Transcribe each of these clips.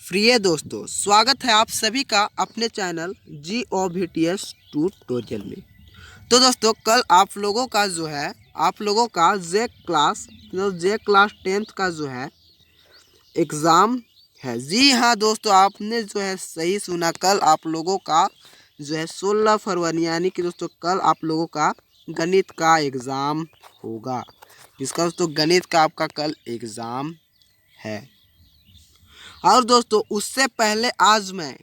प्रिय दोस्तों, स्वागत है आप सभी का अपने चैनल GOVTS ट्यूटोरियल में। तो दोस्तों, कल आप लोगों का जे क्लास 10th का जो है एग्ज़ाम है। जी हाँ दोस्तों, आपने जो है सही सुना। कल आप लोगों का जो है 16 फरवरी यानी कि दोस्तों कल आप लोगों का गणित का एग्ज़ाम होगा। जिसका दोस्तों गणित का आपका कल एग्ज़ाम है। और दोस्तों, उससे पहले आज मैं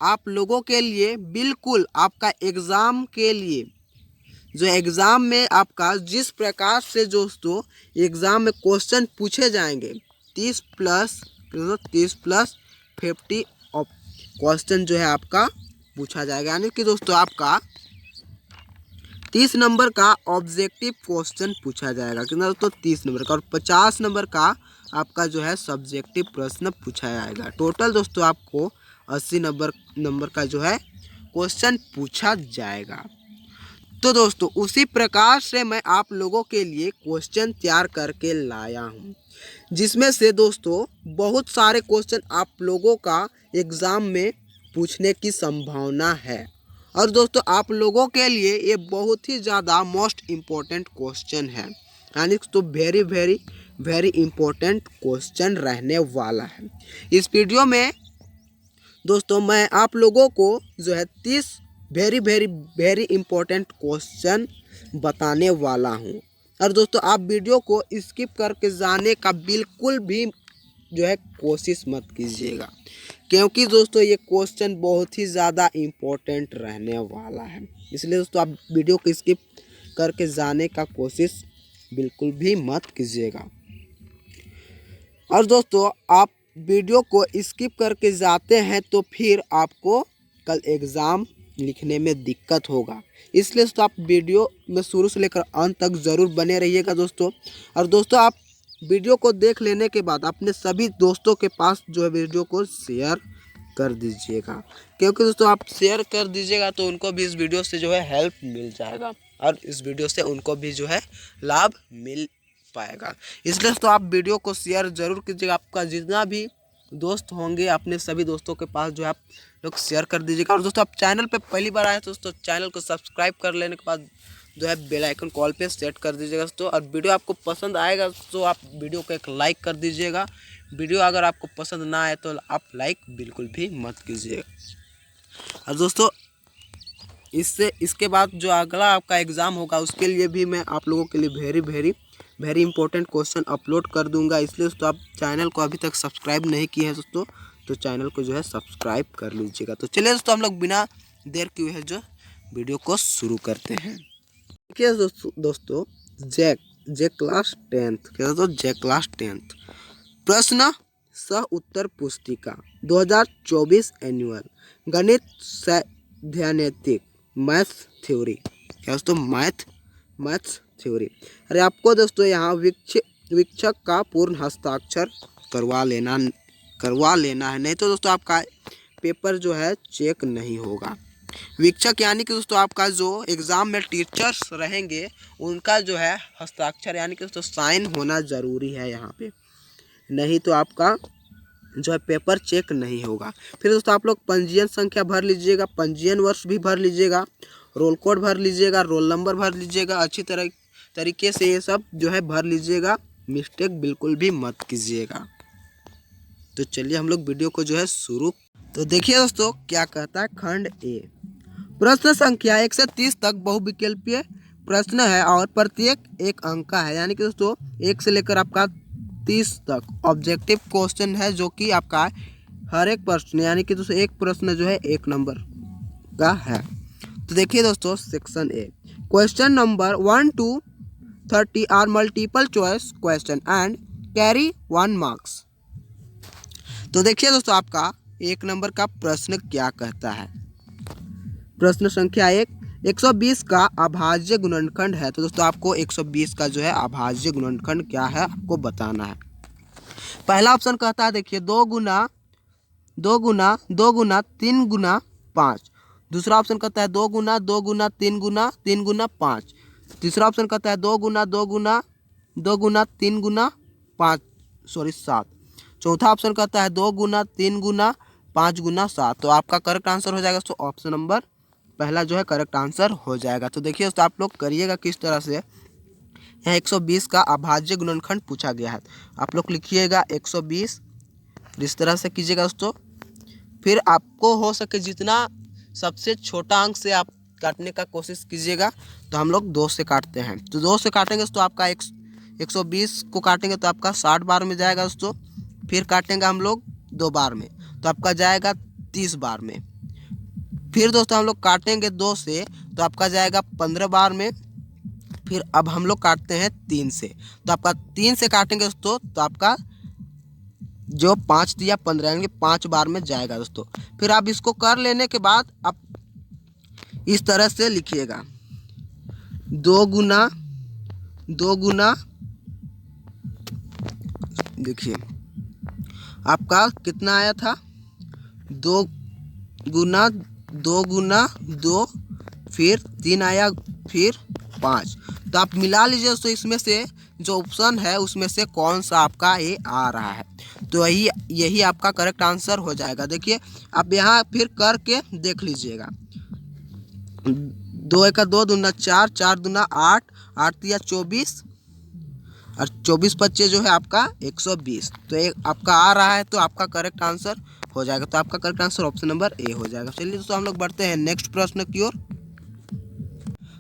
आप लोगों के लिए बिल्कुल आपका एग्ज़ाम के लिए जो एग्ज़ाम में आपका जिस प्रकार से दोस्तों एग्ज़ाम में क्वेश्चन पूछे जाएंगे 30 प्लस 50 ऑफ क्वेश्चन जो है आपका पूछा जाएगा। यानी कि दोस्तों आपका 30 नंबर का ऑब्जेक्टिव क्वेश्चन पूछा जाएगा। कितना दोस्तों? 30 नंबर का। और 50 नंबर का आपका जो है सब्जेक्टिव प्रश्न पूछा जाएगा। टोटल दोस्तों आपको 80 नंबर का जो है क्वेश्चन पूछा जाएगा। तो दोस्तों उसी प्रकार से मैं आप लोगों के लिए क्वेश्चन तैयार करके लाया हूँ, जिसमें से दोस्तों बहुत सारे क्वेश्चन आप लोगों का एग्ज़ाम में पूछने की संभावना है। और दोस्तों आप लोगों के लिए ये बहुत ही ज़्यादा मोस्ट इम्पोर्टेंट क्वेश्चन है। यानी तो very very very important question रहने वाला है। इस वीडियो में दोस्तों मैं आप लोगों को जो है 30 very very very important question बताने वाला हूँ। और दोस्तों आप वीडियो को स्किप करके जाने का बिल्कुल भी जो है कोशिश मत कीजिएगा, क्योंकि दोस्तों ये क्वेश्चन बहुत ही ज़्यादा इम्पोर्टेंट रहने वाला है। इसलिए दोस्तों आप वीडियो को स्किप करके जाने का कोशिश बिल्कुल भी मत कीजिएगा। और दोस्तों आप वीडियो को स्किप करके जाते हैं तो फिर आपको कल एग्ज़ाम लिखने में दिक्कत होगा। इसलिए दोस्तों आप वीडियो में शुरू से लेकर अंत तक ज़रूर बने रहिएगा दोस्तों। और दोस्तों आप वीडियो को देख लेने के बाद अपने सभी दोस्तों के पास जो है वीडियो को शेयर कर दीजिएगा, क्योंकि दोस्तों आप शेयर कर दीजिएगा तो उनको भी इस वीडियो से जो है हेल्प मिल जाएगा और इस वीडियो से उनको भी जो है लाभ मिल पाएगा। इसलिए तो आप वीडियो को शेयर ज़रूर कीजिएगा। आपका जितना भी दोस्त होंगे अपने सभी दोस्तों के पास जो है आप लोग शेयर कर दीजिएगा। और दोस्तों आप चैनल पे पहली बार आए तो दोस्तों चैनल को सब्सक्राइब कर लेने के बाद जो है बेल आइकन कॉल पे सेट कर दीजिएगा दोस्तों। और वीडियो आपको पसंद आएगा तो आप वीडियो को एक लाइक कर दीजिएगा। वीडियो अगर आपको पसंद ना आए तो आप लाइक बिल्कुल भी मत कीजिएगा। और दोस्तों इसके बाद जो अगला आपका एग्ज़ाम होगा उसके लिए भी मैं आप लोगों के लिए very very important question upload कर दूंगा। इसलिए दोस्तों आप चैनल को अभी तक सब्सक्राइब नहीं किए हैं दोस्तों, तो चैनल को जो है सब्सक्राइब कर लीजिएगा। तो चलिए दोस्तों हम लोग बिना देर किए हुए जो वीडियो को शुरू करते हैं। देखिए दोस्तों जे क्लास 10th क्या दोस्तों जे क्लास 10th प्रश्न सह उत्तर पुस्तिका 2024 एनुअल गणित सैद्धांतिक मैथ थ्योरी। क्या दोस्तों? Maths theory. अरे आपको दोस्तों यहाँ वीक्षक का पूर्ण हस्ताक्षर करवा लेना है, नहीं तो दोस्तों आपका पेपर जो है चेक नहीं होगा। वीक्षक यानी कि दोस्तों आपका जो एग्ज़ाम में टीचर्स रहेंगे उनका जो है हस्ताक्षर यानी कि दोस्तों साइन होना ज़रूरी है यहाँ पे, नहीं तो आपका जो है पेपर चेक नहीं होगा। फिर दोस्तों आप लोग पंजीयन संख्या भर लीजिएगा, पंजीयन वर्ष भी भर लीजिएगा, रोल कोड भर लीजिएगा, रोल नंबर भर लीजिएगा। अच्छी तरीके से ये सब जो है भर लीजिएगा, मिस्टेक बिल्कुल भी मत कीजिएगा। तो चलिए हम लोग वीडियो को जो है शुरू। तो देखिए दोस्तों क्या कहता है खंड ए। प्रश्न संख्या 1 से 30 तक बहुविकल्पीय प्रश्न है और प्रत्येक एक अंक का है। यानी कि दोस्तों 1 से लेकर आपका 30 तक ऑब्जेक्टिव क्वेश्चन है, जो कि आपका हर एक प्रश्न यानी कि दोस्तों एक प्रश्न जो है 1 नंबर का है। तो देखिए दोस्तों section A, question number 1 to 30 are multiple choice question and carry 1 marks. तो देखिए दोस्तों आपका 1 नंबर का प्रश्न क्या कहता है। प्रश्न संख्या 1, 120 का अभाज्य गुणनखंड है। तो दोस्तों आपको 120 का जो है अभाज्य गुणनखंड क्या है आपको बताना है। पहला ऑप्शन कहता है देखिए 2 गुना 3 गुना 5। दूसरा ऑप्शन कहता है 2 गुना 3 गुना 5। तीसरा ऑप्शन कहता है 2 गुना 3 गुना 5 7। चौथा ऑप्शन कहता है 2 गुना, 3 गुना, 5 गुना 7। तो आपका करेक्ट आंसर हो जाएगा दोस्तों ऑप्शन नंबर पहला जो है करेक्ट आंसर हो जाएगा। तो देखिए दोस्तों आप लोग करिएगा किस तरह से। यहाँ 120 का अभाज्य गुणनखंड पूछा गया है, आप लोग लिखिएगा 120 इस तरह से कीजिएगा दोस्तों। फिर आपको हो सके जितना सबसे छोटा अंक से आप काटने का कोशिश कीजिएगा। तो हम लोग 2 से काटते हैं, तो 2 से काटेंगे तो आपका 120 को काटेंगे तो आपका 60 बार में जाएगा दोस्तों। फिर काटेंगे हम लोग 2 बार में तो आपका जाएगा 30 बार में। फिर दोस्तों हम लोग काटेंगे 2 से तो आपका जाएगा 15 बार में। फिर अब हम लोग काटते हैं 3 से, तो आपका 3 से काटेंगे दोस्तों तो आपका जो 5 दिया 15 यानी 5 बार में जाएगा दोस्तों। फिर आप इसको कर लेने के बाद आप इस तरह से लिखिएगा 2 गुना देखिए आपका कितना आया था 2 गुना 2 फिर 3 आया फिर 5। तो आप मिला लीजिए दोस्तों, इसमें से जो ऑप्शन है उसमें से कौन सा आपका ये आ रहा है, तो यही आपका करेक्ट आंसर हो जाएगा। देखिए आप यहाँ फिर करके देख लीजिएगा 2 1 2 दूना 4, 4 दूना 8, 8 तिया 24 और 24 25 जो है आपका 120। तो एक आपका आ रहा है तो आपका करेक्ट आंसर हो जाएगा। तो आपका correct answer option number A हो जाएगा। चलिए दोस्तों हम लोग बढ़ते हैं नेक्स्ट प्रश्न की ओर।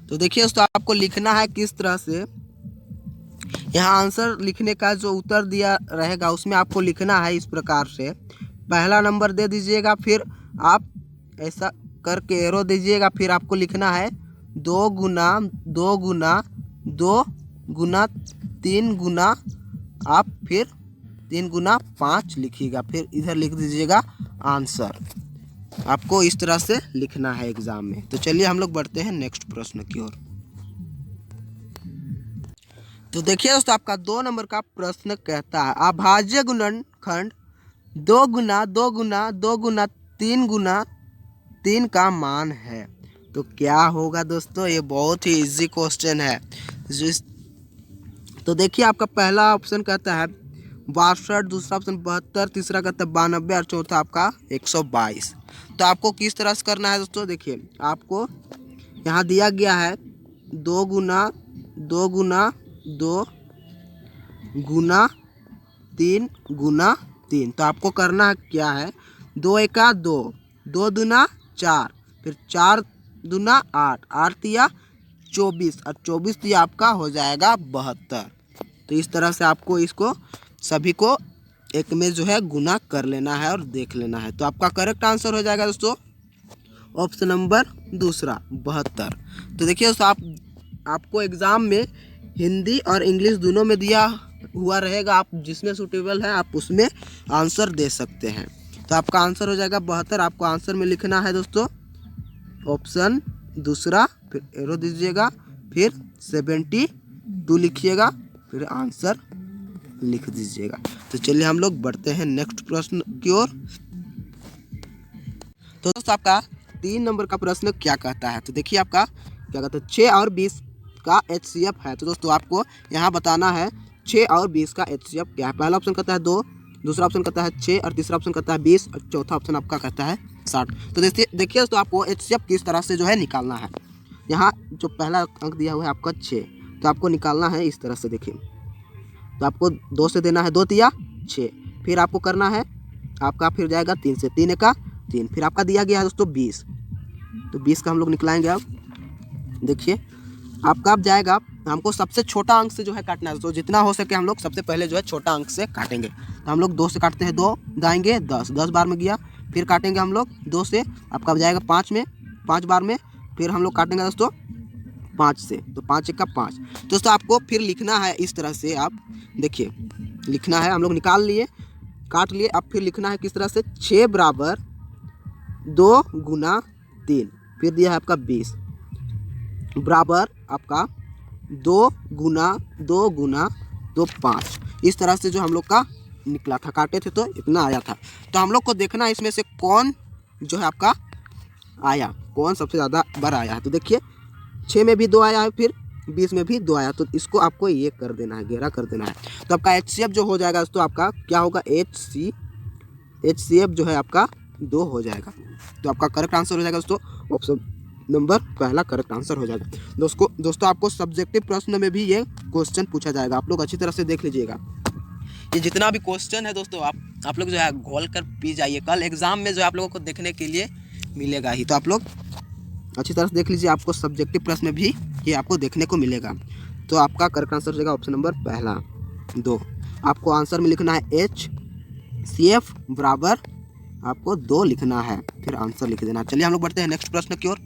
तो देखिए दोस्तों आपको लिखना है किस तरह से। यहाँ आंसर लिखने का जो उत्तर दिया रहेगा उसमें आपको लिखना है इस प्रकार से। पहला नंबर दे दीजिएगा, फिर आप ऐसा करके एरो दीजिएगा, फिर आपको लिखना है 2 गुना 2 गुना 2 गुना 3 गुना आप फिर 3 गुना 5 लिखिएगा, फिर इधर लिख दीजिएगा आंसर। आपको इस तरह से लिखना है एग्जाम में। तो चलिए हम लोग बढ़ते हैं नेक्स्ट प्रश्न की ओर। तो देखिए दोस्तों आपका 2 नंबर का प्रश्न कहता है अभाज्य गुणनखंड 2 गुना 2 गुना 2 गुना 3 का मान है। तो क्या होगा दोस्तों, ये बहुत ही इजी क्वेश्चन है। तो देखिए आपका पहला ऑप्शन कहता है 62, दूसरा ऑप्शन 72, तीसरा कहता है 92 और चौथा आपका 122। तो आपको किस तरह से करना है दोस्तों, देखिए आपको यहाँ दिया गया है 2 गुना 2 गुना 2 गुना 3 गुना 3। तो आपको करना क्या है 2 1 2, 2 दूना 4, फिर 4 दूना 8, 8 तिया 24 और 24 तिया आपका हो जाएगा 72। तो इस तरह से आपको इसको सभी को एक में जो है गुना कर लेना है और देख लेना है। तो आपका करेक्ट आंसर हो जाएगा दोस्तों ऑप्शन नंबर दूसरा 72। तो देखिए दोस्तों आपको एग्ज़ाम में हिंदी और इंग्लिश दोनों में दिया हुआ रहेगा, आप जिसमें सूटेबल है आप उसमें आंसर दे सकते हैं। तो आपका आंसर हो जाएगा 72। आपको आंसर में लिखना है दोस्तों ऑप्शन दूसरा, फिर एरो दीजिएगा, फिर 72 लिखिएगा, फिर आंसर लिख दीजिएगा। तो चलिए हम लोग बढ़ते हैं नेक्स्ट प्रश्न की ओर। तो दोस्तों आपका 3 नंबर का प्रश्न क्या कहता है। तो देखिए आपका क्या कहता है 6 और 20 का HCF है। तो दोस्तों आपको यहाँ बताना है 6 और 20 का HCF क्या है। पहला ऑप्शन कहता है 2, दूसरा ऑप्शन कहता है 6 और तीसरा ऑप्शन कहता है 20 और चौथा ऑप्शन आपका कहता है 60। तो देखिए दोस्तों आपको HCF किस तरह से जो है निकालना है। यहाँ जो पहला अंक दिया हुआ है आपका 6, तो आपको निकालना है इस तरह से। देखिए तो आपको 2 से देना है 2 तिया 6, फिर आपको करना है आपका फिर जाएगा 3 से, 3 1 3, फिर आपका दिया गया है दोस्तों 20। तो 20 का हम लोग निकलाएंगे। अब देखिए आपका अब जाएगा, हमको सबसे छोटा अंक से जो है काटना है। तो जितना हो सके हम लोग सबसे पहले जो है छोटा अंक से काटेंगे। तो हम लोग 2 से काटते हैं, 2 जाएंगे 10, 10 बार में गया। फिर काटेंगे हम लोग 2 से, आपका जाएगा 5 में, 5 बार में। फिर हम लोग काटेंगे दोस्तों 5 से, तो 5 1 5। दोस्तों आपको फिर लिखना है इस तरह से। आप देखिए लिखना है, हम लोग निकाल लिए काट लिए। अब फिर लिखना है किस तरह से 6 बराबर 2 गुना 3, फिर दिया है आपका 20 बराबर आपका 2 गुना 2 5। इस तरह से जो हम लोग का निकला था, काटे थे तो इतना आया था। तो हम लोग को देखना है इसमें से कौन जो है आपका आया, कौन सबसे ज़्यादा बड़ा आया है। तो देखिए 6 में भी 2 आया है, फिर बीच में भी 2 आया, तो इसको आपको ये कर देना है, घेरा कर देना है। तो आपका HCF जो हो जाएगा दोस्तों, आपका क्या होगा, HCF जो है आपका 2 हो जाएगा। तो आपका करेक्ट आंसर हो जाएगा दोस्तों ऑप्शन नंबर पहला करेक्ट आंसर हो जाएगा। दोस्तों आपको सब्जेक्टिव प्रश्न में भी ये क्वेश्चन पूछा जाएगा, आप लोग अच्छी तरह से देख लीजिएगा। ये जितना भी क्वेश्चन है दोस्तों, आप लोग जो है घोल कर पी जाइए, कल एग्जाम में जो है आप लोगों को देखने के लिए मिलेगा ही। तो आप लोग अच्छी तरह से देख लीजिए, आपको सब्जेक्टिव प्रश्न में भी ये आपको देखने को मिलेगा। तो आपका करेक्ट आंसर हो जाएगा ऑप्शन नंबर पहला 2। आपको आंसर में लिखना है HCF बराबर आपको 2 लिखना है, फिर आंसर लिख देना। चलिए हम लोग बढ़ते हैं नेक्स्ट प्रश्न की ओर।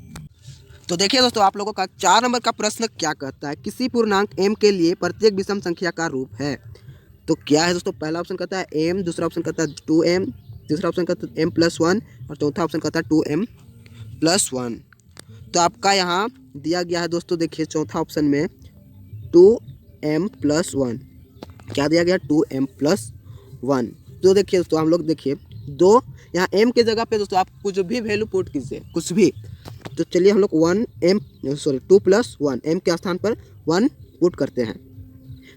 तो देखिए दोस्तों, आप लोगों का 4 नंबर का प्रश्न क्या कहता है, किसी पूर्णांक m के लिए प्रत्येक विषम संख्या का रूप है। तो क्या है दोस्तों, पहला ऑप्शन कहता है m, दूसरा ऑप्शन कहता है 2m, तीसरा ऑप्शन कहता है m+1 और चौथा ऑप्शन कहता है 2m+1। तो आपका यहाँ दिया गया है दोस्तों, देखिए चौथा ऑप्शन में 2m+1 क्या दिया गया, 2m+1। तो देखिए दोस्तों, हम लोग देखिए 2 यहाँ m के जगह पे दोस्तों आप कुछ भी वैल्यू पुट कीजिए, कुछ भी। तो चलिए हम लोग 2+1 m के स्थान पर 1 पुट करते हैं।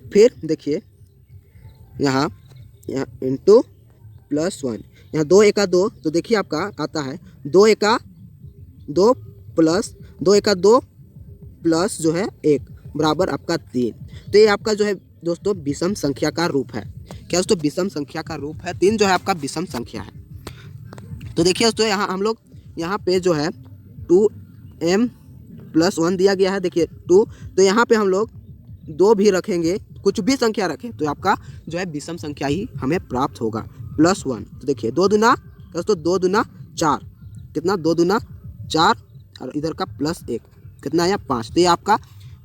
फिर देखिए यहाँ इंटू +1, यहाँ 2 एका 2, तो देखिए आपका आता है 2 एका 2 प्लस जो है 1 बराबर आपका 3। तो ये आपका जो है दोस्तों विषम संख्या का रूप है। क्या दोस्तों, विषम संख्या का रूप है। 3 जो है आपका विषम संख्या है। तो देखिए दोस्तों, यहाँ हम लोग यहाँ पे जो है 2m+1 दिया गया है, देखिए 2, तो यहाँ पे हम लोग 2 भी रखेंगे, कुछ भी संख्या रखें तो आपका जो है विषम संख्या ही हमें प्राप्त होगा, +1। तो देखिए 2 दूना दोस्तों 2 दूना 4, कितना 2 दूना 4 और इधर का +1 कितना आया 5। तो ये आपका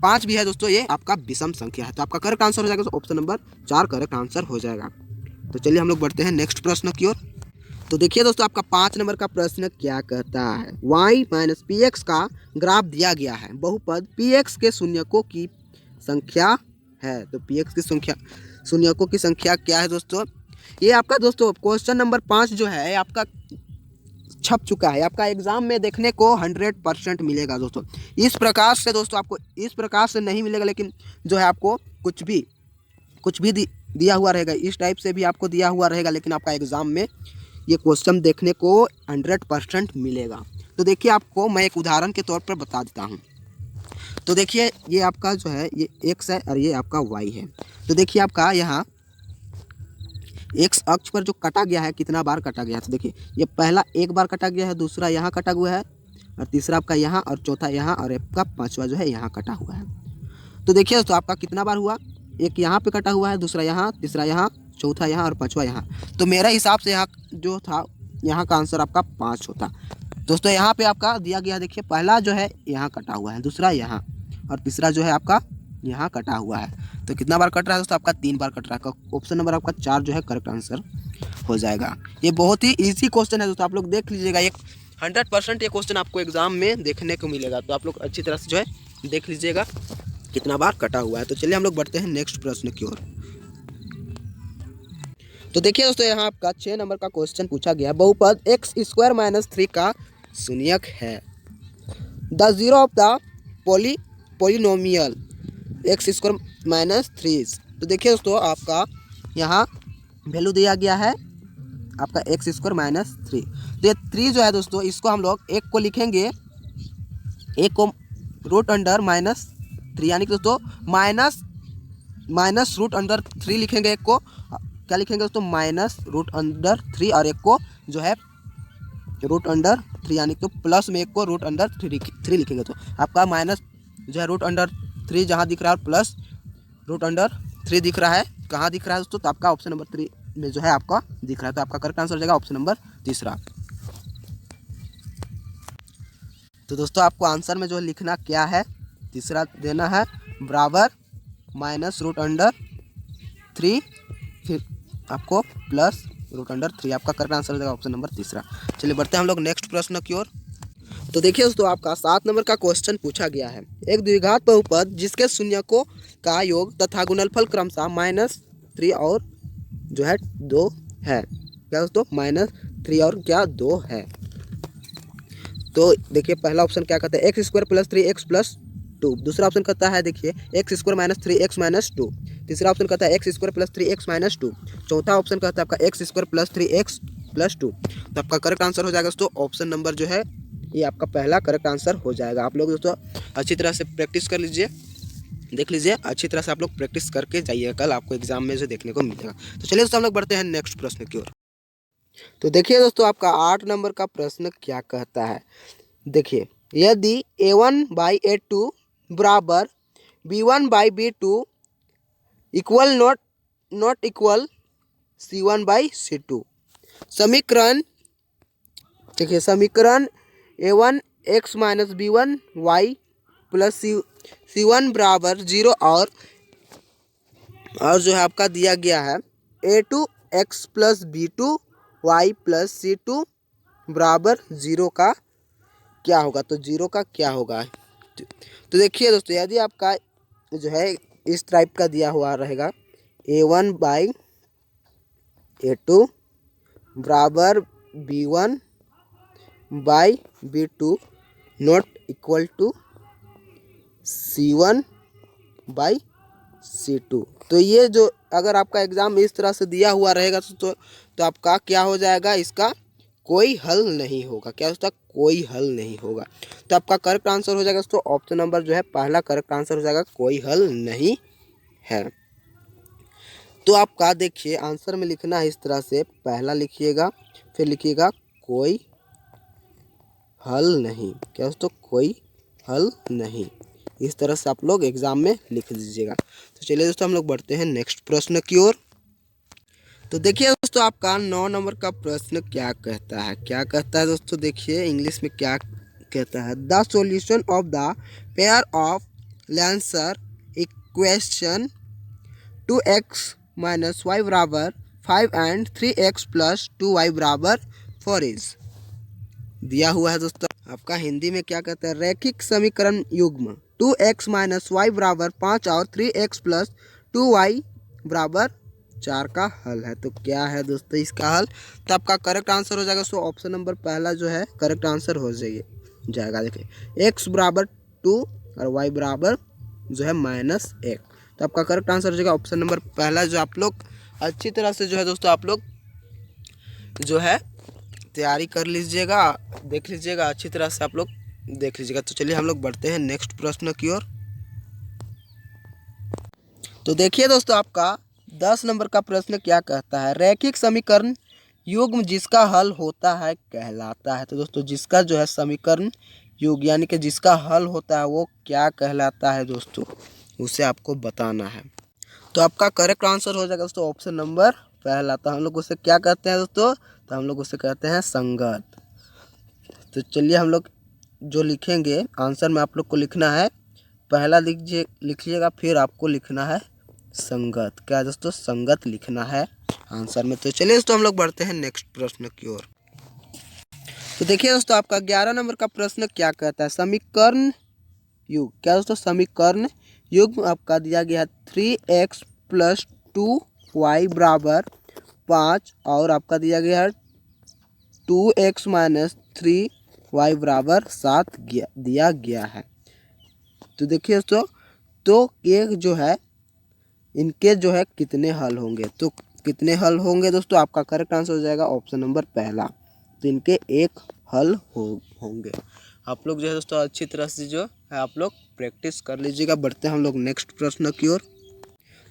5 भी है दोस्तों, ये आपका विषम संख्या है। तो आपका करेक्ट आंसर हो जाएगा तो ऑप्शन नंबर 4 करेक्ट आंसर हो जाएगा। तो चलिए हम लोग बढ़ते हैं नेक्स्ट प्रश्न की ओर। तो देखिए दोस्तों, आपका 5 नंबर का प्रश्न क्या कहता है, y - px का ग्राफ दिया गया है, बहुपद px के शून्यकों की संख्या है। तो px की संख्या शून्यकों की संख्या क्या है दोस्तों, ये आपका दोस्तों क्वेश्चन नंबर 5 जो है आपका छप चुका है, आपका एग्जाम में देखने को 100% मिलेगा दोस्तों। इस प्रकार से दोस्तों आपको इस प्रकार से नहीं मिलेगा, लेकिन जो है आपको कुछ भी दिया हुआ रहेगा, इस टाइप से भी आपको दिया हुआ रहेगा, लेकिन आपका एग्जाम में ये क्वेश्चन देखने को 100% मिलेगा। तो देखिए आपको मैं एक उदाहरण के तौर पर बता देता हूँ। तो देखिए ये आपका जो है ये x है और ये आपका y है। तो देखिए आपका यहाँ x अक्ष पर जो कटा गया है कितना बार कटा गया है, तो देखिए ये पहला 1 बार कटा गया है, दूसरा यहाँ कटा हुआ है और तीसरा आपका यहाँ और चौथा यहाँ और आपका 5वां जो है यहाँ कटा हुआ है। तो देखिए दोस्तों आपका कितना बार हुआ, एक यहाँ पे कटा हुआ है, दूसरा यहाँ, तीसरा यहाँ, चौथा यहाँ और 5वां यहाँ। तो मेरे हिसाब से यहाँ जो था यहाँ का आंसर आपका 5 होता। दोस्तों यहाँ पे आपका दिया गया, देखिए पहला जो है यहाँ कटा हुआ है, दूसरा यहाँ और तीसरा जो है आपका यहाँ कटा हुआ है। तो कितना बार कट रहा है दोस्तों, आपका 3 बार कट रहा है। ऑप्शन नंबर आपका 4 जो है करेक्ट आंसर हो जाएगा। ये बहुत ही ईजी क्वेश्चन है दोस्तों, आप लोग देख लीजिएगा, एक 100% ये क्वेश्चन आपको एग्जाम में देखने को मिलेगा। तो आप लोग अच्छी तरह से जो है देख लीजिएगा कितना बार कटा हुआ है। तो चलिए हम लोग बढ़ते हैं नेक्स्ट प्रश्न की ओर। तो देखिए दोस्तों यहाँ आपका 6 नंबर का क्वेश्चन पूछा गया, बहुपद x² - 3 का शून्यक है। The zero of the polynomial x² - 3। तो देखिए दोस्तों आपका यहाँ वैल्यू दिया गया है आपका x² - 3। तो ये 3 जो है दोस्तों, इसको हम लोग एक को लिखेंगे, एक को √3 यानी कि दोस्तों माइनस √3 लिखेंगे, एक को क्या लिखेंगे दोस्तों -√3 और एक को जो है √3 यानी कि तो प्लस में एक को √3 लिखेंगे। तो आपका माइनस जो है √3 जहाँ दिख रहा है प्लस √3 दिख रहा है, कहाँ दिख रहा है दोस्तों, तो आपका ऑप्शन नंबर 3 में जो है आपका दिख रहा है। तो आपका करेक्ट आंसर हो जाएगा ऑप्शन नंबर 3। तो दोस्तों आपको आंसर में जो लिखना क्या है, तीसरा देना है बराबर -√3 फिर आपको प्लस √3, आपका करेक्ट आंसर हो जाएगा ऑप्शन नंबर 3। चलिए बढ़ते हैं हम लोग नेक्स्ट प्रश्न की ओर। तो देखिए दोस्तों आपका 7 नंबर का क्वेश्चन पूछा गया है, एक द्विघात बहुपद जिसके शून्यकों का योग तथा गुणनफल क्रमशः -3 और जो है 2 है। क्या दोस्तों -3 और क्या 2 है। तो देखिए पहला ऑप्शन क्या कहता है, x² + 3x + 2। दूसरा ऑप्शन कहता है देखिए x square minus 3x minus 2। तीसरा ऑप्शन कहता है x square plus 3x minus 2। चौथा ऑप्शन कहता है आपका x square plus 3x plus 2। तो आपका करेक्ट आंसर हो जाएगा दोस्तों ऑप्शन नंबर जो है ये आपका पहला करेक्ट आंसर हो जाएगा। आप लोग दोस्तों अच्छी तरह से प्रैक्टिस कर लीजिए, देख लीजिए अच्छी तरह से आप लोग प्रैक्टिस करके जाइए, कल आपको एग्जाम में जो देखने को मिलेगा। तो चलिए दोस्तों हम लोग बढ़ते हैं नेक्स्ट प्रश्न की ओर। तो देखिए दोस्तों आपका 8 नंबर का प्रश्न क्या कहता है। देखिए यदि a1/a2 बराबर b1/b2 equal not equal c1/c2, समीकरण देखिए समीकरण a1x minus b1y plus c1 बराबर 0 और जो है आपका दिया गया है a2x plus b2y plus c2 बराबर 0 का क्या होगा। तो 0 का क्या होगा। तो देखिए दोस्तों यदि आपका जो है इस टाइप का दिया हुआ रहेगा a1/a2 बराबर b1/b2 not equal to c1/c2। तो ये जो अगर आपका एग्ज़ाम इस तरह से दिया हुआ रहेगा तो आपका क्या हो जाएगा, इसका कोई हल नहीं होगा। क्या उसका कोई हल नहीं होगा। तो आपका करेक्ट आंसर हो जाएगा दोस्तों ऑप्शन नंबर जो है पहला करेक्ट आंसर हो जाएगा, कोई हल नहीं है। तो आपका देखिए आंसर में लिखना है इस तरह से, पहला लिखिएगा फिर लिखिएगा कोई हल नहीं। क्या दोस्तों कोई हल नहीं, इस तरह से आप लोग एग्जाम में लिख दीजिएगा। तो चलिए दोस्तों हम लोग बढ़ते हैं नेक्स्ट प्रश्न की ओर। तो देखिए दोस्तों आपका 9 नंबर का प्रश्न क्या कहता है। क्या कहता है दोस्तों, देखिए इंग्लिश में क्या कहता है। The solution of the pair of linear equation 2x minus Y बराबर 5 एंड 3x प्लस 2y बराबर 4 इज दिया हुआ है दोस्तों। आपका हिंदी में क्या कहता है, रैखिक समीकरण युग्म 2x माइनस वाई बराबर 5 और 3x प्लस 2y बराबर 4 का हल है। तो क्या है दोस्तों इसका हल। तो आपका करेक्ट आंसर हो जाएगा सो ऑप्शन नंबर पहला जो है करेक्ट आंसर हो जाएगा। देखिए x बराबर 2 और y बराबर जो है -1। तो आपका करेक्ट आंसर हो जाएगा ऑप्शन नंबर पहला। जो आप लोग अच्छी तरह से जो है दोस्तों आप लोग जो है तैयारी कर लीजिएगा, देख लीजिएगा अच्छी तरह से आप लोग देख लीजिएगा। तो चलिए हम लोग बढ़ते हैं नेक्स्ट प्रश्न की ओर। तो देखिए दोस्तों आपका 10 नंबर का प्रश्न क्या कहता है। रैखिक समीकरण युग्म जिसका हल होता है कहलाता है। तो दोस्तों जिसका जो है समीकरण युग्म यानी कि जिसका हल होता है वो क्या कहलाता है दोस्तों, उसे आपको बताना है। तो आपका करेक्ट आंसर हो जाएगा दोस्तों ऑप्शन नंबर पहला। तो हम लोग उसे क्या कहते हैं दोस्तों, तो हम लोग उसे कहते हैं संगत। तो चलिए हम लोग जो लिखेंगे आंसर में आप लोग को लिखना है, पहला लिखिएगा फिर आपको लिखना है संगत। क्या दोस्तों संगत लिखना है आंसर में। तो चलिए दोस्तों हम लोग बढ़ते हैं नेक्स्ट प्रश्न की ओर। तो देखिए दोस्तों आपका 11 नंबर का प्रश्न क्या कहता है। समीकरण युग क्या दोस्तों, समीकरण युग्म आपका दिया गया है 3x प्लस 2y बराबर 5 और आपका दिया गया है 2x माइनस 3y बराबर 7 दिया गया है। तो देखिए दोस्तों तो ये जो है इनके जो है कितने हल होंगे। तो कितने हल होंगे दोस्तों, आपका करेक्ट आंसर हो जाएगा ऑप्शन नंबर पहला। तो इनके एक हल होंगे। आप लोग जो है दोस्तों अच्छी तरह से जो है आप लोग प्रैक्टिस कर लीजिएगा। बढ़ते हैं हम लोग नेक्स्ट प्रश्न की ओर।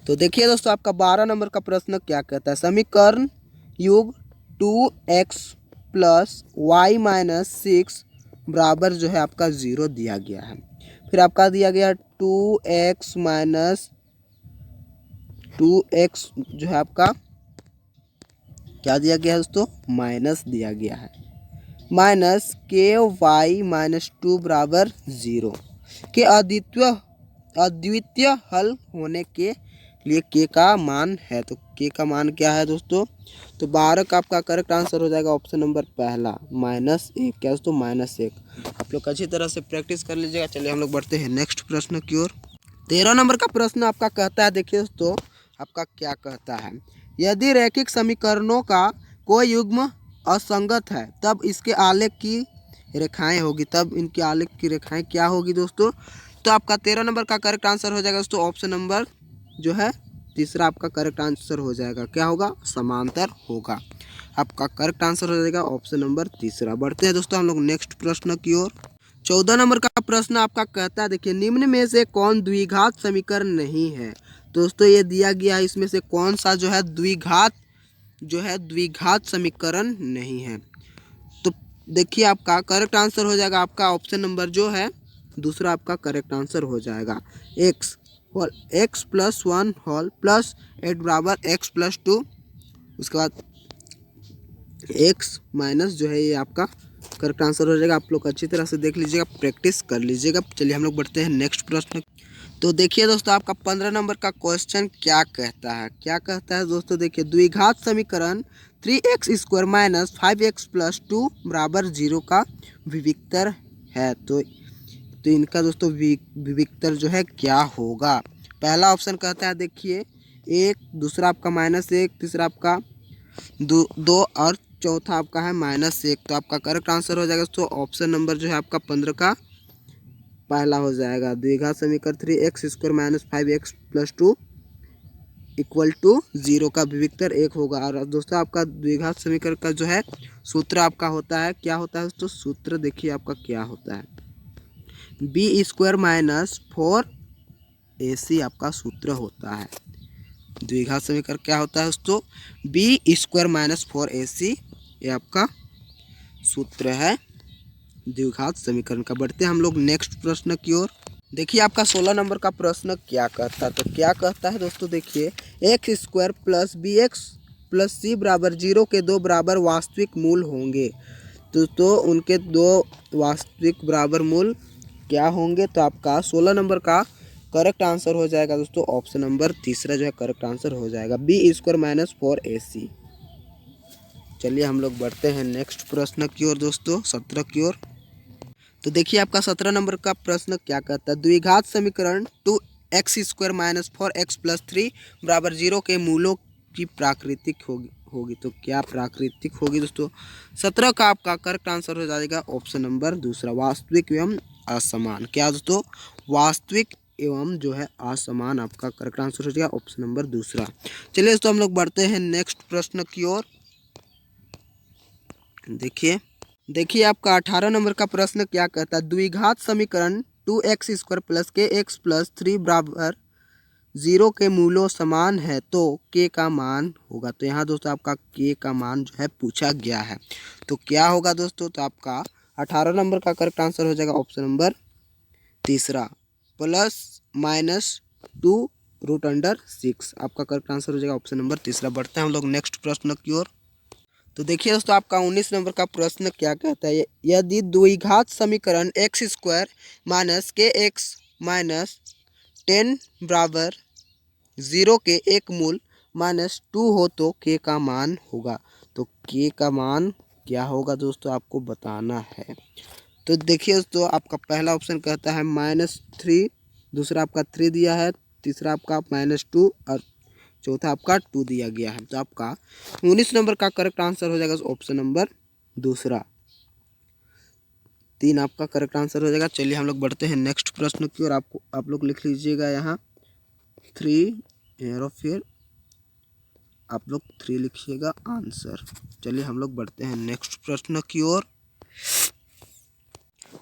तो देखिए दोस्तों आपका 12 नंबर का प्रश्न क्या कहता है। समीकरण युग 2x प्लस वाई माइनस 6 बराबर जो है आपका 0 दिया गया है। फिर आपका दिया गया 2x माइनस 2x जो है आपका क्या दिया गया है दोस्तों, माइनस दिया गया है। माइनस के वाई माइनस 2 बराबर 0 के अद्वितीय हल होने के लिए के का मान है। तो के का मान क्या है दोस्तों, तो 12 का आपका करेक्ट आंसर हो जाएगा ऑप्शन नंबर पहला -1। क्या दोस्तों -1। आप लोग अच्छी तरह से प्रैक्टिस कर लीजिएगा। चलिए हम लोग बढ़ते हैं नेक्स्ट प्रश्न की ओर। 13 नंबर का प्रश्न आपका कहता है, देखिए दोस्तों आपका क्या कहता है। यदि रैखिक समीकरणों का कोई युग्म असंगत है तब इसके आलेख की रेखाएं होगी। तब इनके आलेख की रेखाएं क्या होगी दोस्तों, तो आपका 13 नंबर का करेक्ट आंसर हो जाएगा दोस्तों ऑप्शन नंबर जो है तीसरा आपका करेक्ट आंसर हो जाएगा। क्या होगा? समांतर होगा। आपका करेक्ट आंसर हो जाएगा ऑप्शन नंबर तीसरा। बढ़ते हैं दोस्तों हम लोग नेक्स्ट प्रश्न की ओर। 14 नंबर का प्रश्न आपका कहता है, देखिए निम्न में से कौन द्विघात समीकरण नहीं है। दोस्तों ये दिया गया है, इसमें से कौन सा जो है द्विघात समीकरण नहीं है। तो देखिए आपका करेक्ट आंसर हो जाएगा आपका ऑप्शन नंबर जो है दूसरा आपका करेक्ट आंसर हो जाएगा। एक्स प्लस 1 होल प्लस 8 बराबर एक्स प्लस 2, उसके बाद एक्स माइनस जो है ये आपका करेक्ट आंसर हो जाएगा। आप लोग अच्छी तरह से देख लीजिएगा, प्रैक्टिस कर लीजिएगा। चलिए हम लोग बढ़ते हैं नेक्स्ट प्रश्न। तो देखिए दोस्तों आपका 15 नंबर का क्वेश्चन क्या कहता है दोस्तों, देखिए द्विघात समीकरण 3x² माइनस 5x प्लस 2 बराबर 0 का विविक्तर है। तो इनका दोस्तों विविक्तर जो है क्या होगा। पहला ऑप्शन कहता है देखिए 1, दूसरा आपका -1, तीसरा आपका 2 और चौथा आपका है -1। तो आपका करेक्ट आंसर हो जाएगा दोस्तों ऑप्शन नंबर जो है आपका 15 का पहला हो जाएगा। द्विघात समीकरण 3x² minus 5x plus 2 equal to 0 का विविक्तर 1 होगा। और दोस्तों आपका द्विघात समीकरण का जो है सूत्र आपका होता है, क्या होता है दोस्तों सूत्र, देखिए आपका क्या होता है, b² माइनस 4ac आपका सूत्र होता है। द्विघात समीकरण क्या होता है दोस्तों, b² माइनस 4ac ये आपका सूत्र है द्विघात समीकरण का। बढ़ते हैं हम लोग नेक्स्ट प्रश्न की ओर। देखिए आपका 16 नंबर का प्रश्न क्या कहता है। तो क्या कहता है दोस्तों, देखिए x² plus bx plus c बराबर 0 के 2 बराबर वास्तविक मूल होंगे। तो उनके 2 वास्तविक बराबर मूल क्या होंगे। तो आपका 16 नंबर का करेक्ट आंसर हो जाएगा दोस्तों ऑप्शन नंबर तीसरा जो है करेक्ट आंसर हो जाएगा, b² माइनस 4ac। चलिए हम लोग बढ़ते हैं नेक्स्ट प्रश्न की ओर दोस्तों 17 की ओर। तो देखिए आपका 17 नंबर का प्रश्न क्या कहता है, द्विघात समीकरण 2x² माइनस 4x प्लस 3 बराबर 0 के मूलों की प्राकृतिक होगी। तो क्या प्राकृतिक होगी दोस्तों। 17 का आपका करेक्ट आंसर हो जाएगा ऑप्शन नंबर दूसरा, वास्तविक एवं असमान। क्या दोस्तों, वास्तविक एवं जो है असमान आपका करेक्ट आंसर हो जाएगा ऑप्शन नंबर दूसरा। चलिए दोस्तों हम लोग बढ़ते हैं नेक्स्ट प्रश्न की ओर। देखिए आपका 18 नंबर का प्रश्न क्या कहता है, द्विघात समीकरण 2x² प्लस kx प्लस 3 बराबर 0 के मूलों समान है तो k का मान होगा। तो यहाँ दोस्तों आपका k का मान जो है पूछा गया है। तो क्या होगा दोस्तों, तो आपका 18 नंबर का करेक्ट आंसर हो जाएगा ऑप्शन नंबर तीसरा, +-2√6 आपका करेक्ट आंसर हो जाएगा ऑप्शन नंबर तीसरा। बढ़ते हैं हम लोग नेक्स्ट प्रश्न की ओर। तो देखिए दोस्तों आपका 19 नंबर का प्रश्न क्या कहता है, यदि द्विघात समीकरण x² माइनस kx माइनस 10 बराबर 0 के एक मूल -2 हो तो k का मान होगा। तो k का मान क्या होगा दोस्तों आपको बताना है। तो देखिए दोस्तों आपका पहला ऑप्शन कहता है -3, दूसरा आपका 3 दिया है, तीसरा आपका -2 और चौथा आपका 2 दिया गया है। तो आपका 19 नंबर का करेक्ट आंसर हो जाएगा ऑप्शन नंबर दूसरा, 3 आपका करेक्ट आंसर हो जाएगा। चलिए हम लोग बढ़ते हैं नेक्स्ट प्रश्न की ओर। आप लोग लिख लीजिएगा यहाँ 3 और फिर आप लोग 3 लिखिएगा आंसर। चलिए हम लोग बढ़ते हैं नेक्स्ट प्रश्न की ओर।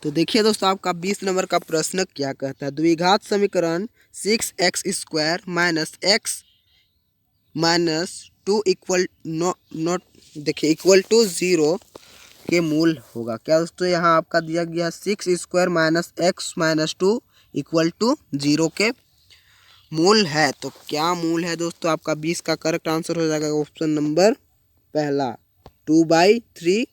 तो देखिए दोस्तों आपका 20 नंबर का प्रश्न क्या कहता है, द्विघात समीकरण 6x² minus x minus 2 equal to 0 के मूल होगा। क्या दोस्तों, यहाँ आपका दिया गया 6² minus x minus 2 equal to 0 के मूल है। तो क्या मूल है दोस्तों, आपका 20 का करेक्ट आंसर हो जाएगा ऑप्शन नंबर पहला, 2/3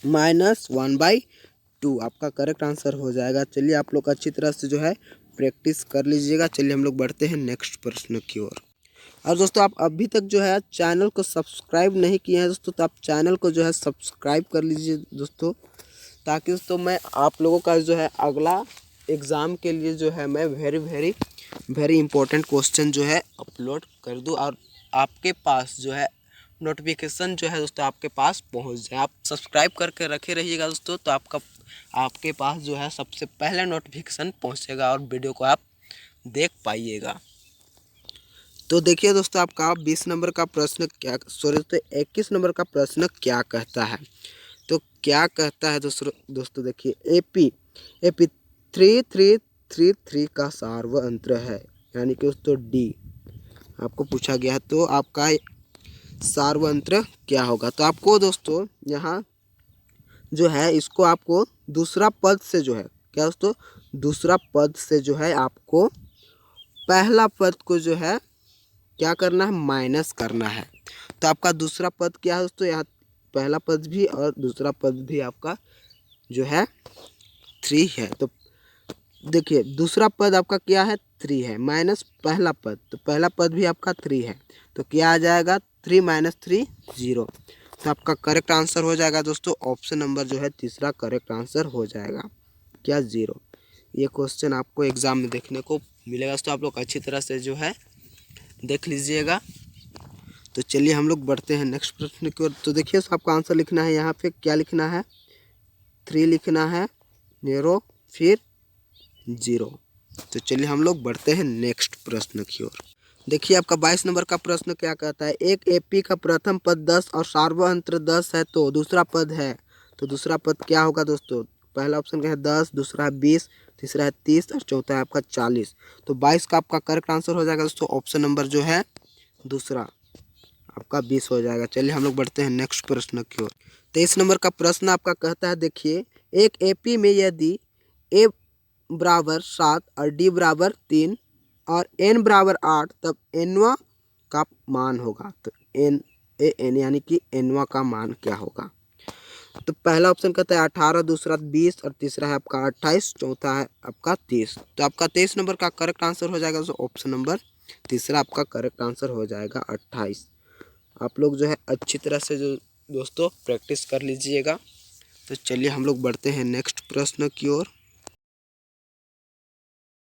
माइनस 1/2 आपका करेक्ट आंसर हो जाएगा। चलिए आप लोग अच्छी तरह से जो है प्रैक्टिस कर लीजिएगा। चलिए हम लोग बढ़ते हैं नेक्स्ट प्रश्न की ओर। और दोस्तों आप अभी तक जो है चैनल को सब्सक्राइब नहीं किए हैं दोस्तों, तो आप चैनल को जो है सब्सक्राइब कर लीजिए दोस्तों, ताकि दोस्तों मैं आप लोगों का जो है अगला एग्ज़ाम के लिए जो है मैं वेरी इंपॉर्टेंट क्वेश्चन जो है अपलोड कर दूं और आपके पास जो है नोटिफिकेशन जो है दोस्तों आपके पास पहुंच जाए। आप सब्सक्राइब करके रखे रहिएगा दोस्तों, तो आपके पास जो है सबसे पहले नोटिफिकेशन पहुंचेगा और वीडियो को आप देख पाइएगा। तो देखिए दोस्तों, आपका 20 नंबर का प्रश्न क्या, सॉरी दोस्तों 21 नंबर का प्रश्न क्या कहता है। तो क्या कहता है दोस्तों देखिए, एपी 3333 का सार्वअंत्र है, यानी कि दोस्तों डी आपको पूछा गया है। तो आपका सार्वअंत्र क्या होगा। तो आपको दोस्तों यहाँ जो है इसको आपको दूसरा पद से जो है, क्या दोस्तों, दूसरा पद से जो है आपको पहला पद को जो है क्या करना है, माइनस करना है। तो आपका दूसरा पद क्या है दोस्तों, यहाँ पहला पद भी और दूसरा पद भी आपका जो है 3 है। तो देखिए दूसरा पद आपका क्या है, 3 है, माइनस पहला पद, तो पहला पद भी आपका 3 है। तो क्या आ जाएगा, 3 - 3 0। तो आपका करेक्ट आंसर हो जाएगा दोस्तों ऑप्शन नंबर जो है तीसरा करेक्ट आंसर हो जाएगा, क्या 0। ये क्वेश्चन आपको एग्जाम में देखने को मिलेगा दोस्तों, आप लोग अच्छी तरह से जो है देख लीजिएगा। तो चलिए हम लोग बढ़ते हैं नेक्स्ट प्रश्न की ओर। तो देखिए आपका आंसर लिखना है, यहाँ पे क्या लिखना है, 3 लिखना है, नेरो फिर 0। तो चलिए हम लोग बढ़ते हैं नेक्स्ट प्रश्न की ओर। देखिए आपका 22 नंबर का प्रश्न क्या कहता है, एक एपी का प्रथम पद 10 और सार्वअंत्र 10 है, तो दूसरा पद है, तो दूसरा पद क्या होगा दोस्तों। पहला ऑप्शन क्या है 10, दूसरा है 20, तीसरा है 30 और चौथा है आपका 40। तो 22 का आपका करेक्ट आंसर हो जाएगा दोस्तों ऑप्शन नंबर जो है दूसरा, आपका 20 हो जाएगा। चलिए हम लोग बढ़ते हैं नेक्स्ट प्रश्न की ओर। 23 नंबर का प्रश्न आपका कहता है, देखिए एक एपी में यदि ए बराबर 7 और डी बराबर 3 और एन बराबर 8, तब एनवा का मान होगा। तो एन यानी कि एनवा का मान क्या होगा। तो पहला ऑप्शन कहता है 18, दूसरा 20 और तीसरा है आपका 28, चौथा है आपका 30। तो आपका 23 नंबर का करेक्ट आंसर हो जाएगा ऑप्शन नंबर तीसरा, आपका करेक्ट आंसर हो जाएगा 28। आप लोग जो है अच्छी तरह से जो दोस्तों प्रैक्टिस कर लीजिएगा। तो चलिए हम लोग बढ़ते हैं नेक्स्ट प्रश्न की ओर।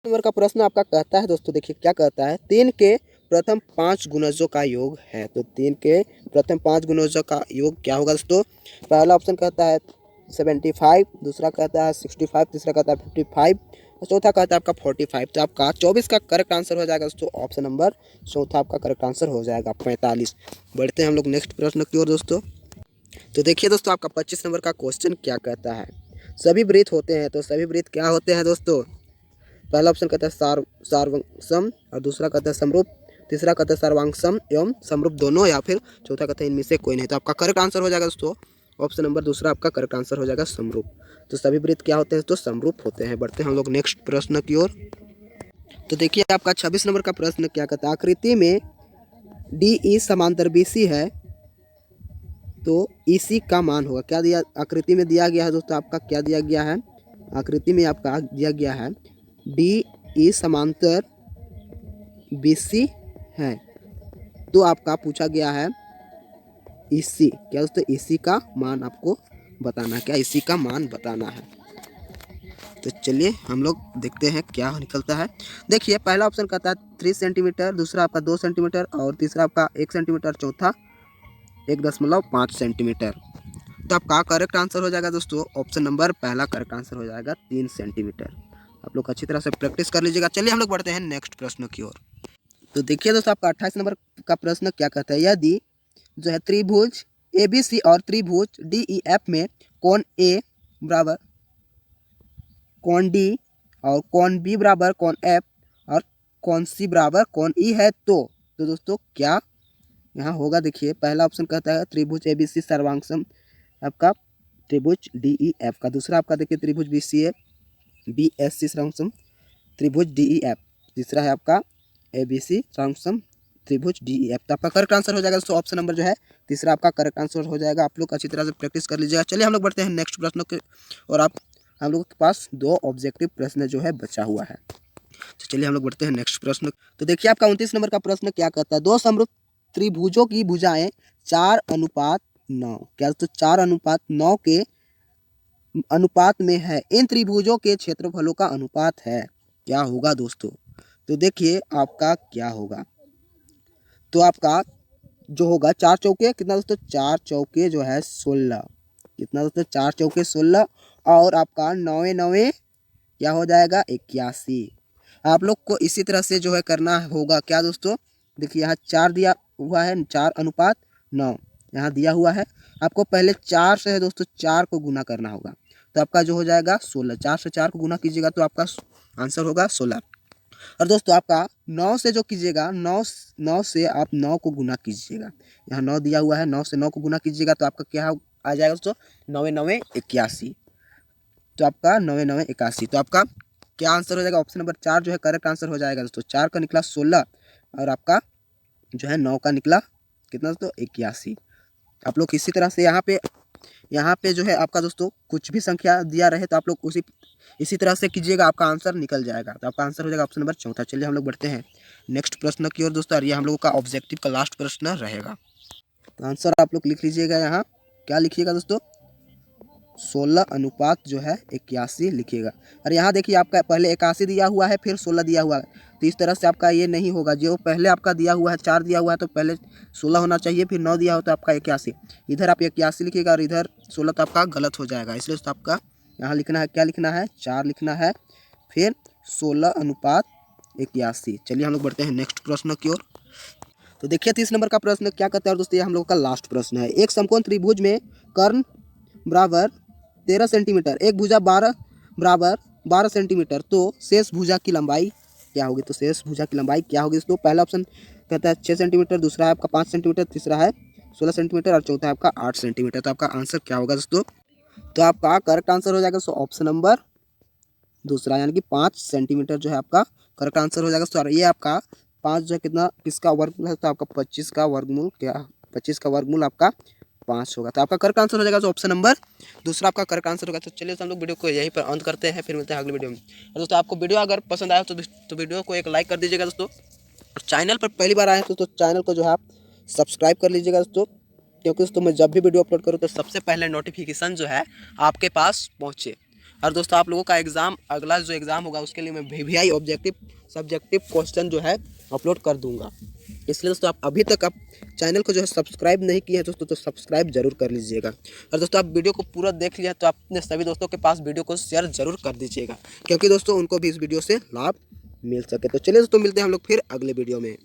नंबर का प्रश्न आपका कहता है दोस्तों, देखिए क्या कहता है, 3 के प्रथम 5 गुणजों का योग है। तो 3 के प्रथम 5 गुणजों का योग क्या होगा दोस्तों। पहला ऑप्शन कहता है 75, दूसरा कहता है 65, तीसरा कहता है 55 और चौथा कहता है आपका 45। तो आपका 24 का करेक्ट आंसर हो जाएगा दोस्तों ऑप्शन नंबर चौथा, आपका करेक्ट आंसर हो जाएगा 45। बढ़ते हैं हम लोग नेक्स्ट प्रश्न की ओर दोस्तों। तो देखिए दोस्तों आपका 25 नंबर का क्वेश्चन क्या कहता है, सभी वृत्त होते हैं। तो सभी वृत्त क्या होते हैं दोस्तों। पहला ऑप्शन कहता है सार्वसम और दूसरा कहता है समरूप, तीसरा कहता है सर्वांगसम एवं समरूप दोनों, या फिर चौथा कहता है इनमें से कोई नहीं। तो आपका करेक्ट आंसर हो जाएगा दोस्तों ऑप्शन नंबर दूसरा, आपका करेक्ट आंसर हो जाएगा समरूप। तो सभी वृत्त क्या होते हैं, तो समरूप होते हैं। बढ़ते हैं हम लोग नेक्स्ट प्रश्न की ओर। तो देखिए आपका 26 नंबर का प्रश्न क्या कहता है, आकृति में डी ई समांतर बीसी है, तो इसी का मान होगा। क्या दिया आकृति में दिया गया है दोस्तों, आपका क्या दिया गया है, आकृति में आपका दिया गया है डी ई समांतर बीसी है। तो आपका पूछा गया है इसी, क्या दोस्तों, इसी का मान आपको बताना है, क्या इसी का मान बताना है। तो चलिए हम लोग देखते हैं क्या निकलता है। देखिए पहला ऑप्शन कहता है 3 सेंटीमीटर, दूसरा आपका 2 सेंटीमीटर और तीसरा आपका 1 सेंटीमीटर, चौथा 1.5 सेंटीमीटर। तो आपका करेक्ट आंसर हो जाएगा दोस्तों ऑप्शन नंबर पहला, करेक्ट आंसर हो जाएगा 3 सेंटीमीटर। आप लोग अच्छी तरह से प्रैक्टिस कर लीजिएगा। चलिए हम लोग बढ़ते हैं नेक्स्ट प्रश्न की ओर। तो देखिए दोस्तों आपका 28 नंबर का प्रश्न क्या कहता है, यदि जो है त्रिभुज ABC और त्रिभुज DEF में कोण A बराबर कोण D और कोण B बराबर कोण F और कोण C बराबर कोण E है, तो दोस्तों क्या यहाँ होगा। देखिए पहला ऑप्शन कहता है त्रिभुज ABC सर्वांगसम आपका त्रिभुज DEF का, दूसरा आपका देखिए त्रिभुज BSC सर्वांगसम त्रिभुज DEF, तीसरा है आपका ABC सर्वांगसम त्रिभुज DEF। तो आपका करेक्ट आंसर हो जाएगा दोस्तों ऑप्शन नंबर जो है तीसरा, आपका करेक्ट आंसर हो जाएगा। आप लोग अच्छी तरह से प्रैक्टिस कर लीजिएगा। चलिए हम लोग बढ़ते हैं नेक्स्ट प्रश्न के, और हम लोगों के पास 2 ऑब्जेक्टिव प्रश्न जो है बचा हुआ है। तो चलिए हम लोग बढ़ते हैं नेक्स्ट प्रश्न। तो देखिए आपका 29 नंबर का प्रश्न क्या कहता है, 2 समरूप त्रिभुजों की भुजाएं 4:9, क्या तो 4:9 के अनुपात में है, इन त्रिभुजों के क्षेत्रफलों का अनुपात है, क्या होगा दोस्तों। तो देखिए आपका क्या होगा। तो आपका जो होगा 4 चौके कितना दोस्तों, 4 चौके जो है 16, कितना दोस्तों 4 चौके 16 और आपका 9 9 क्या हो जाएगा 81। आप लोग को इसी तरह से जो है करना होगा क्या दोस्तों, देखिए यहाँ 4 दिया हुआ है, 4:9 यहाँ दिया हुआ है। आपको पहले 4 से है दोस्तों 4 को गुना करना होगा, तो आपका जो हो जाएगा 16, 4 से 4 को गुना कीजिएगा तो आपका आंसर होगा 16। और दोस्तों आपका 9 से जो कीजिएगा 9 से आप 9 को गुना कीजिएगा, यहाँ 9 दिया हुआ है, 9 से 9 को गुना कीजिएगा तो आपका क्या आ जाएगा दोस्तों 9 9 81। तो आपका 9 9 81, तो आपका क्या आंसर हो जाएगा, ऑप्शन नंबर 4 जो है करेक्ट आंसर हो जाएगा दोस्तों। 4 का निकला 16 और आपका जो है 9 का निकला कितना दोस्तों 81। आप लोग इसी तरह से यहाँ पे जो है आपका दोस्तों कुछ भी संख्या दिया रहे तो आप लोग इसी तरह से कीजिएगा, आपका आंसर निकल जाएगा। तो आपका आंसर हो जाएगा ऑप्शन नंबर 4। चलिए हम लोग बढ़ते हैं नेक्स्ट प्रश्न की ओर दोस्तों, और ये हम लोगों का ऑब्जेक्टिव का लास्ट प्रश्न रहेगा। तो आंसर आप लोग लिख लीजिएगा, यहाँ क्या लिखिएगा दोस्तों 16:81 लिखिएगा। और यहाँ देखिए आपका पहले 81 दिया हुआ है फिर 16 दिया हुआ है, तो इस तरह से आपका ये नहीं होगा। जो पहले आपका दिया हुआ है 4 दिया हुआ है तो पहले 16 होना चाहिए, फिर 9 दिया हो तो आपका 81, इधर आप 81 लिखिएगा और इधर 16 तो आपका गलत हो जाएगा। इसलिए तो आपका यहाँ लिखना है, क्या लिखना है 4 लिखना है फिर 16:81। चलिए हम लोग बढ़ते हैं नेक्स्ट प्रश्न की ओर। तो देखिए 30 नंबर का प्रश्न क्या कहता है दोस्तों, ये हम लोग का लास्ट प्रश्न है। एक समकोण त्रिभुज में कर्ण बराबर 13 सेंटीमीटर, एक भुजा बराबर 12 सेंटीमीटर, तो शेष भुजा की लंबाई क्या होगी। तो शेष भुजा की लंबाई क्या होगी दोस्तों, पहला ऑप्शन कहता है 6 सेंटीमीटर, दूसरा है आपका 5 सेंटीमीटर, तीसरा है 16 सेंटीमीटर और चौथा है आपका 8 सेंटीमीटर। तो आपका आंसर क्या होगा दोस्तों, तो आपका करेक्ट आंसर हो जाएगा दोस्तों ऑप्शन नंबर दूसरा, यानी कि 5 सेंटीमीटर जो है आपका करेक्ट आंसर हो जाएगा। तो ये आपका 5 जो है कितना किसका वर्गमूल है, तो आपका 25 का वर्गमूल, क्या 25 का वर्गमूल आपका 5 होगा। तो आपका करेक्ट आंसर हो जाएगा तो ऑप्शन नंबर दूसरा आपका करेक्ट आंसर होगा। तो चलिए हम लोग वीडियो को यहीं पर अंत करते हैं, फिर मिलते हैं अगले वीडियो में। और दोस्तों आपको वीडियो अगर पसंद आया तो वीडियो को एक लाइक कर दीजिएगा दोस्तों, और चैनल पर पहली बार आए हैं तो चैनल को जो है आप सब्सक्राइब कर लीजिएगा दोस्तों, क्योंकि दोस्तों मैं जब भी वीडियो अपलोड करूँ तो सबसे पहले नोटिफिकेशन जो है आपके पास पहुँचे। और दोस्तों आप लोगों का एग्ज़ाम, अगला जो एग्ज़ाम होगा उसके लिए मैं VVI ऑब्जेक्टिव सब्जेक्टिव क्वेश्चन जो है अपलोड कर दूंगा। इसलिए दोस्तों आप अभी तक आप चैनल को जो है सब्सक्राइब नहीं किए हैं दोस्तों, तो सब्सक्राइब जरूर कर लीजिएगा। और दोस्तों आप वीडियो को पूरा देख लिया तो अपने सभी दोस्तों के पास वीडियो को शेयर जरूर कर दीजिएगा, क्योंकि दोस्तों उनको भी इस वीडियो से लाभ मिल सके। तो चलिए दोस्तों मिलते हैं हम लोग फिर अगले वीडियो में।